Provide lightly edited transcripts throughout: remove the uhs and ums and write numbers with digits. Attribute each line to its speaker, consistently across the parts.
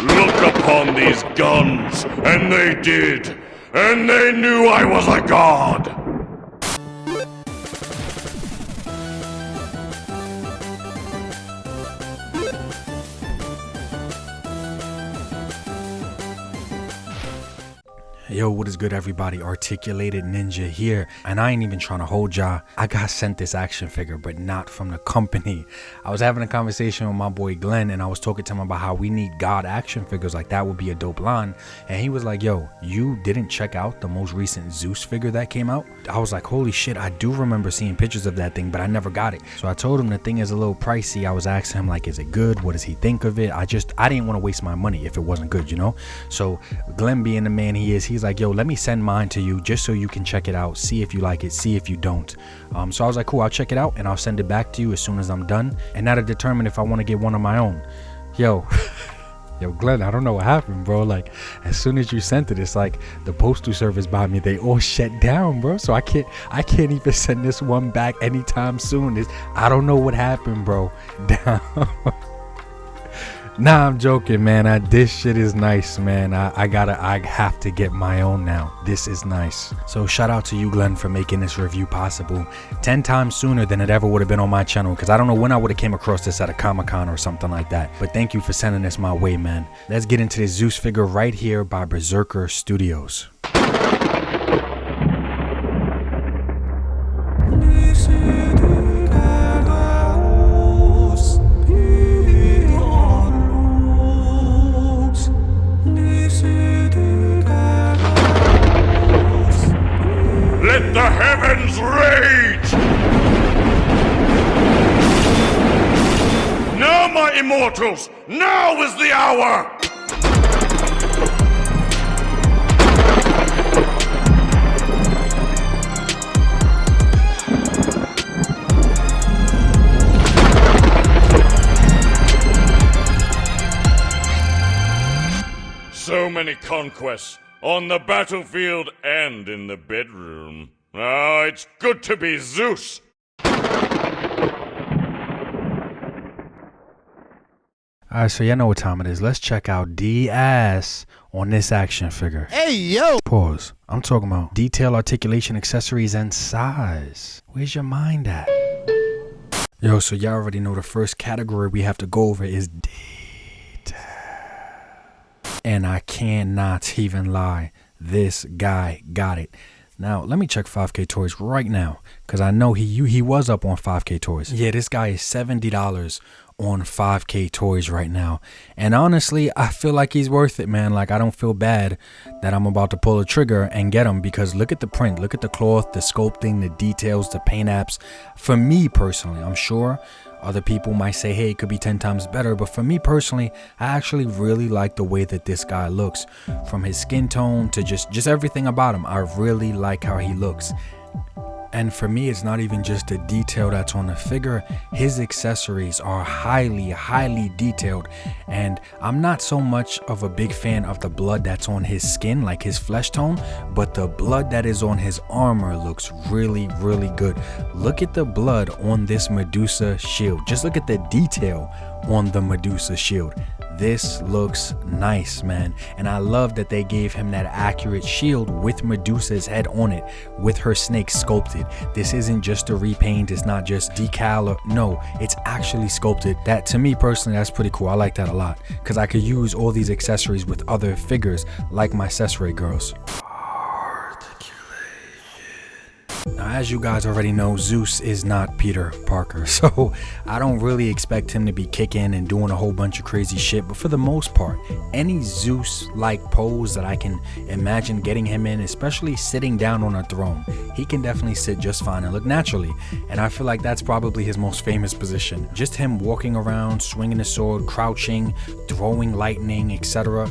Speaker 1: Look upon these guns, and they did, and they knew I was a god.
Speaker 2: Yo, what is good, everybody? Articulated Ninja here, and I ain't even trying to hold y'all. I got sent this action figure, but not from the company. I was having a conversation with my boy Glenn, and I was talking to him about how we need God action figures. Like, that would be a dope line. And he was like, yo, you didn't check out the most recent Zeus figure that came out? I was like, holy shit, I do remember seeing pictures of that thing, but I never got it. So I told him the thing is a little pricey. I was asking him, like, is it good? What does he think of it? I didn't want to waste my money if it wasn't good, you know? So Glenn, being the man he is, he's like, yo, let me send mine to you just so you can check it out, see if you like it, see if you don't. So I was like, cool, I'll check it out and I'll send it back to you as soon as I'm done, and that'll determine if I want to get one of my own. Yo Glenn, I don't know what happened, bro. Like, as soon as you sent it, it's like the postal service by me, they all shut down, bro. So I can't even send this one back anytime soon. I don't know what happened, bro. Down. Nah, I'm joking, man. This shit is nice, man. I have to get my own now. This is nice. So shout out to you, Glenn, for making this review possible 10 times sooner than it ever would have been on my channel, because I don't know when I would have came across this at a Comic-Con or something like that. But thank you for sending this my way, man. Let's get into this Zeus figure right here by Berserker Studios.
Speaker 1: Let the heavens rage! Now, my immortals, now is the hour! So many conquests on the battlefield and in the bedroom. Ah, it's good to be Zeus!
Speaker 2: Alright, so y'all know what time it is. Let's check out D-ass on this action figure.
Speaker 3: Hey, yo!
Speaker 2: Pause. I'm talking about detail, articulation, accessories, and size. Where's your mind at? Yo, so y'all already know the first category we have to go over is detail. And I cannot even lie. This guy got it. Now, let me check 5ktoys right now, because I know he was up on 5ktoys. Yeah, this guy is $70 on 5ktoys right now. And honestly, I feel like he's worth it, man. Like, I don't feel bad that I'm about to pull a trigger and get him, because look at the print, look at the cloth, the sculpting, the details, the paint apps. For me personally, I'm sure other people might say, hey, it could be 10 times better. But for me personally, I actually really like the way that this guy looks. From his skin tone to just everything about him. I really like how he looks. And for me, it's not even just the detail that's on the figure. His accessories are highly detailed. And I'm not so much of a big fan of the blood that's on his skin, like his flesh tone, but the blood that is on his armor looks really good. Look at the blood on this Medusa shield. Just look at the detail on the Medusa shield. This looks nice, man. And I love that they gave him that accurate shield with Medusa's head on it, with her snake sculpted. This isn't just a repaint, it's not just decal, or no, it's actually sculpted. That, to me personally, that's pretty cool. I like that a lot, because I could use all these accessories with other figures like my accessory girls. Now, as you guys already know, Zeus is not Peter Parker, so I don't really expect him to be kicking and doing a whole bunch of crazy shit. But for the most part, any Zeus-like pose that I can imagine getting him in, especially sitting down on a throne, he can definitely sit just fine and look naturally. And I feel like that's probably his most famous position. Just him walking around, swinging his sword, crouching, throwing lightning, etc.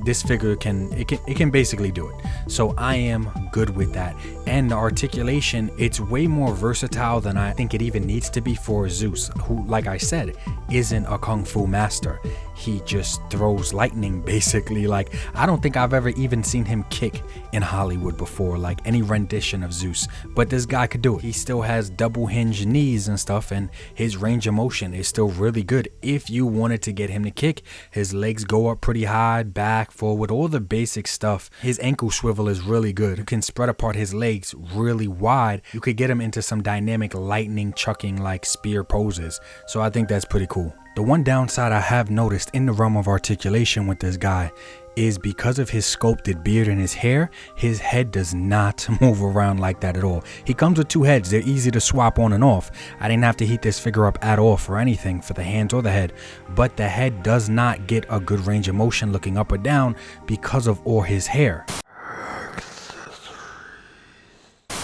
Speaker 2: this figure can basically do it. So I am good with that. And the articulation, it's way more versatile than I think it even needs to be for Zeus, who, like I said, isn't a kung fu master. He just throws lightning basically. Like, I don't think I've ever even seen him kick in Hollywood before, like any rendition of Zeus, but this guy could do it. He still has double hinge knees and stuff, and his range of motion is still really good. If you wanted to get him to kick, his legs go up pretty high, back, forward, all the basic stuff. His ankle swivel is really good. You can spread apart his legs really wide. You could get him into some dynamic lightning chucking like spear poses. So I think that's pretty cool. The one downside I have noticed in the realm of articulation with this guy is because of his sculpted beard and his hair, his head does not move around like that at all. He comes with two heads. They're easy to swap on and off. I didn't have to heat this figure up at all for anything, for the hands or the head, but the head does not get a good range of motion looking up or down because of all his hair.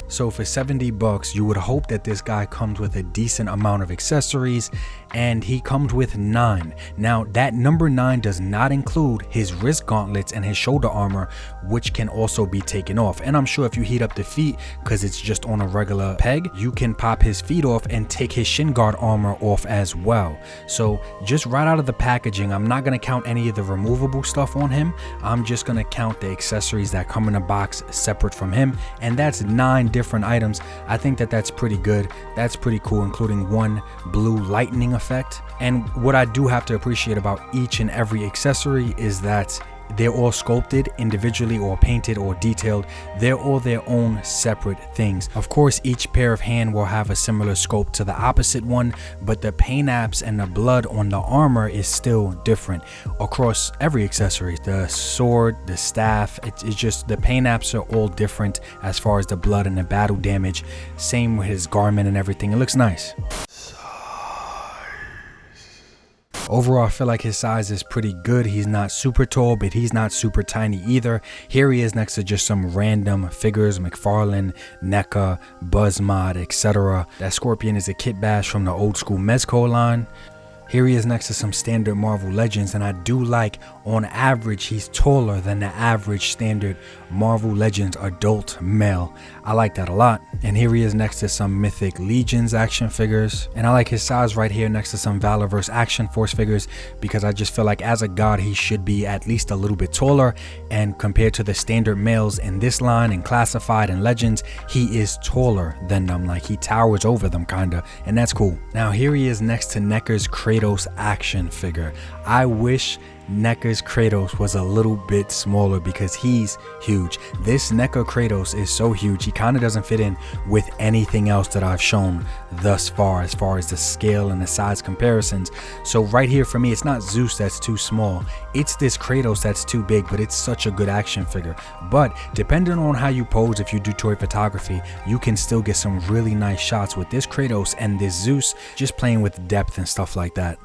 Speaker 2: So for $70, you would hope that this guy comes with a decent amount of accessories, and he comes with 9. Now that number 9 does not include his wrist gauntlets and his shoulder armor, which can also be taken off. And I'm sure if you heat up the feet, because it's just on a regular peg, you can pop his feet off and take his shin guard armor off as well. So just right out of the packaging, I'm not going to count any of the removable stuff on him. I'm just going to count the accessories that come in a box separate from him, and that's 9 different items. I think that that's pretty good. That's pretty cool, including one blue lightning effect. And what I do have to appreciate about each and every accessory is that they're all sculpted individually or painted or detailed. They're all their own separate things. Of course, each pair of hand will have a similar sculpt to the opposite one, but the paint apps and the blood on the armor is still different across every accessory. The sword, the staff, it's just the paint apps are all different as far as the blood and the battle damage. Same with his garment and everything. It looks nice. Overall, I feel like his size is pretty good. He's not super tall, but he's not super tiny either. Here he is next to just some random figures, McFarlane, NECA, Buzzmod, etc. That Scorpion is a kit bash from the old school Mezco line. Here he is next to some standard Marvel Legends, and I do like, on average, he's taller than the average standard Marvel Legends adult male. I like that a lot. And here he is next to some Mythic Legions action figures, and I like his size right here next to some Valorverse Action Force figures, because I just feel like as a god he should be at least a little bit taller, and compared to the standard males in this line and Classified and Legends, he is taller than them. Like, he towers over them kinda, and that's cool. Now here he is next to NECA's Kratos action figure. I wish NECA's Kratos was a little bit smaller because he's huge. This NECA Kratos is so huge, he kind of doesn't fit in with anything else that I've shown thus far as the scale and the size comparisons. So right here for me, it's not Zeus that's too small, it's this Kratos that's too big, but it's such a good action figure. But depending on how you pose, if you do toy photography, you can still get some really nice shots with this Kratos and this Zeus, just playing with depth and stuff like that.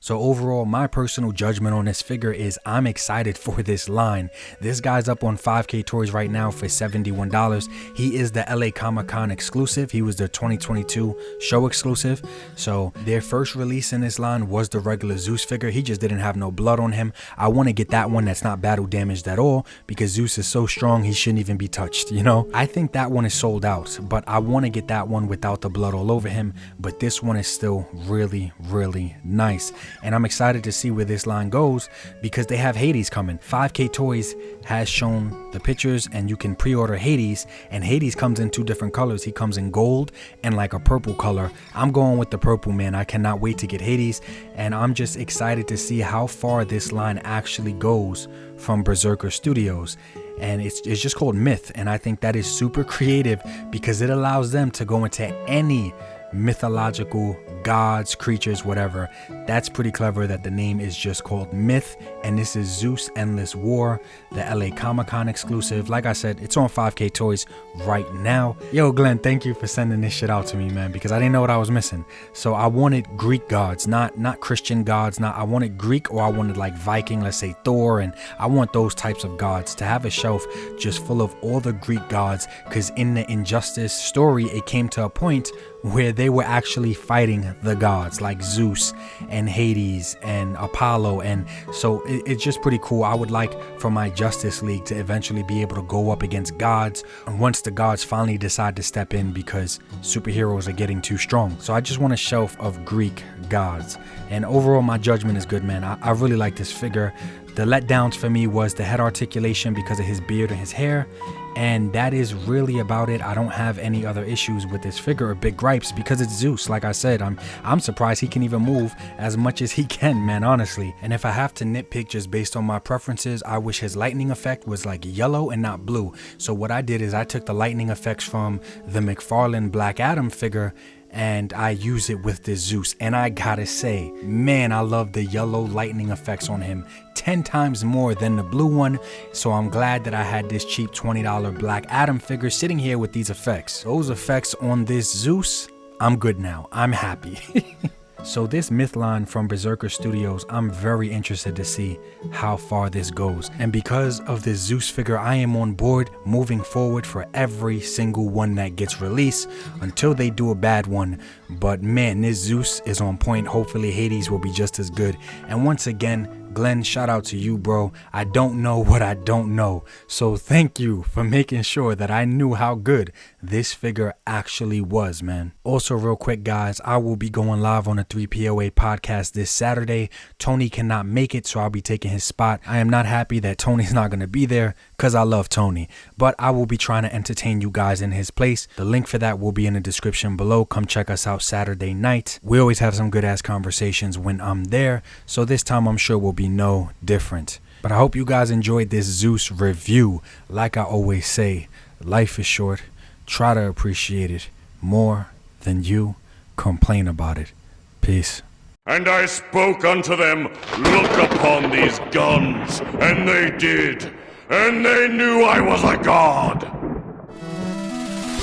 Speaker 2: So overall, my personal judgment on this figure is I'm excited for this line. This guy's up on 5ktoys right now for $71. He is the LA Comic-Con exclusive. He was the 2022 show exclusive. So their first release in this line was the regular Zeus figure. He just didn't have no blood on him. I want to get that one that's not battle damaged at all, because Zeus is so strong he shouldn't even be touched, you know? I think that one is sold out, but I want to get that one without the blood all over him. But this one is still really, really nice. And I'm excited to see where this line goes, because they have Hades coming. 5ktoys has shown the pictures, and you can pre-order Hades, and Hades comes in 2 different colors. He comes in gold and like a purple color. I'm going with the purple, man. I cannot wait to get Hades, and I'm just excited to see how far this line actually goes from Berserker Studios. And it's just called Myth, and I think that is super creative because it allows them to go into any mythological gods, creatures, whatever. That's pretty clever that the name is just called Myth, and this is Zeus Endless War, the LA Comic-Con exclusive. Like I said, it's on 5ktoys right now. Yo, Glenn, thank you for sending this shit out to me, man, because I didn't know what I was missing. So I wanted Greek gods, not Christian gods. I wanted Greek, or I wanted like Viking, let's say Thor, and I want those types of gods to have a shelf just full of all the Greek gods, because in the Injustice story, it came to a point where they were actually fighting the gods like Zeus and Hades and Apollo. And so it's just pretty cool. I would like for my Justice League to eventually be able to go up against gods once the gods finally decide to step in, because superheroes are getting too strong. So I just want a shelf of Greek gods. And overall, my judgment is good, man. I really like this figure. The letdowns for me was the head articulation because of his beard and his hair. And that is really about it. I don't have any other issues with this figure or big gripes because it's Zeus. Like I said, I'm surprised he can even move as much as he can, man, honestly. And if I have to nitpick just based on my preferences, I wish his lightning effect was like yellow and not blue. So what I did is I took the lightning effects from the McFarlane Black Adam figure and I use it with this Zeus. And I gotta say, man, I love the yellow lightning effects on him 10 times more than the blue one. So I'm glad that I had this cheap $20 Black Adam figure sitting here with these effects. Those effects on this Zeus, I'm good now. I'm happy. So this myth line from Berserker Studios, I'm very interested to see how far this goes. And because of this Zeus figure, I am on board moving forward for every single one that gets released until they do a bad one. But man, this Zeus is on point. Hopefully Hades will be just as good. And once again, Glenn, shout out to you, bro. I don't know what I don't know. So thank you for making sure that I knew how good this figure actually was, man. Also, real quick, guys, I will be going live on a 3POA podcast this Saturday. Tony cannot make it, so I'll be taking his spot. I am not happy that Tony's not going to be there because I love Tony, but I will be trying to entertain you guys in his place. The link for that will be in the description below. Come check us out Saturday night. We always have some good ass conversations when I'm there, so this time I'm sure we'll be no different. But I hope you guys enjoyed this Zeus review. Like I always say, life is short. Try to appreciate it more than you complain about it. Peace.
Speaker 1: And I spoke unto them, look upon these guns, and they did, and they knew I was a god.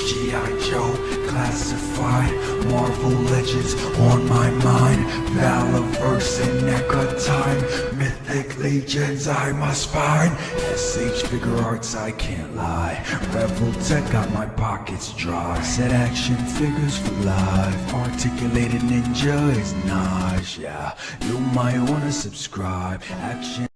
Speaker 3: G.I. Joe, classified, Marvel Legends on my mind, Valaverse and NECA time, Mythic Legions I must find, SH Figure Arts I can't lie, Rebel Tech got my pockets dry, Set Action Figures for life, Articulated Ninja is nice, yeah, you might wanna subscribe, Action